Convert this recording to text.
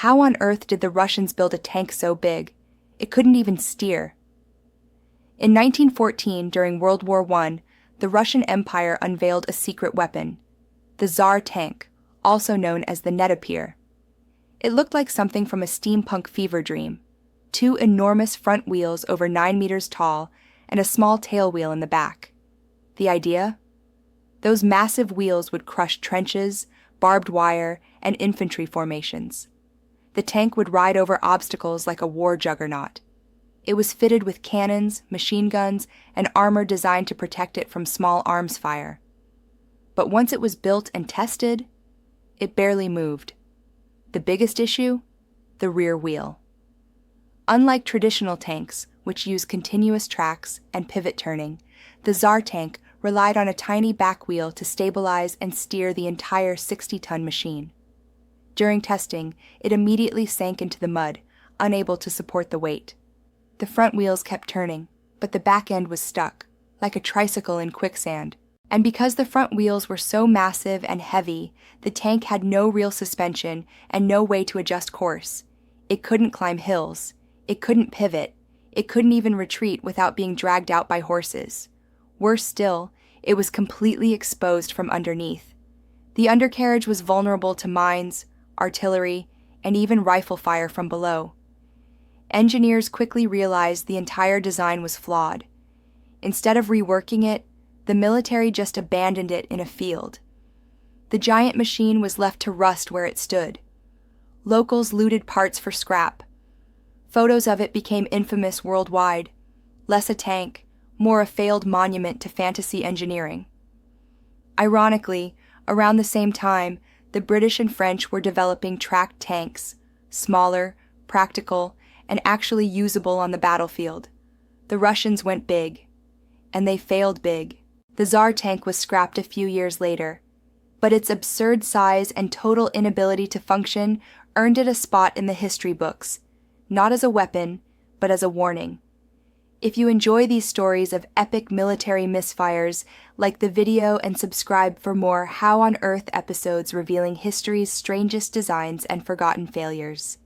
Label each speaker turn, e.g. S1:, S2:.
S1: How on earth did the Russians build a tank so big? It couldn't even steer. In 1914, during World War I, the Russian Empire unveiled a secret weapon, the Tsar tank, also known as the Netopir. It looked like something from a steampunk fever dream. 2 enormous front wheels over 9 meters tall and a small tail wheel in the back. The idea? Those massive wheels would crush trenches, barbed wire, and infantry formations. The tank would ride over obstacles like a war juggernaut. It was fitted with cannons, machine guns, and armor designed to protect it from small arms fire. But once it was built and tested, it barely moved. The biggest issue? The rear wheel. Unlike traditional tanks, which use continuous tracks and pivot turning, the Tsar tank relied on a tiny back wheel to stabilize and steer the entire 60-ton machine. During testing, it immediately sank into the mud, unable to support the weight. The front wheels kept turning, but the back end was stuck, like a tricycle in quicksand. And because the front wheels were so massive and heavy, the tank had no real suspension and no way to adjust course. It couldn't climb hills. It couldn't pivot. It couldn't even retreat without being dragged out by horses. Worse still, it was completely exposed from underneath. The undercarriage was vulnerable to mines, artillery, and even rifle fire from below. Engineers quickly realized the entire design was flawed. Instead of reworking it, the military just abandoned it in a field. The giant machine was left to rust where it stood. Locals looted parts for scrap. Photos of it became infamous worldwide. Less a tank, more a failed monument to fantasy engineering. Ironically, around the same time, the British and French were developing tracked tanks, smaller, practical, and actually usable on the battlefield. The Russians went big. And they failed big. The Tsar tank was scrapped a few years later, but its absurd size and total inability to function earned it a spot in the history books, not as a weapon, but as a warning. If you enjoy these stories of epic military misfires, like the video and subscribe for more How on Earth episodes revealing history's strangest designs and forgotten failures.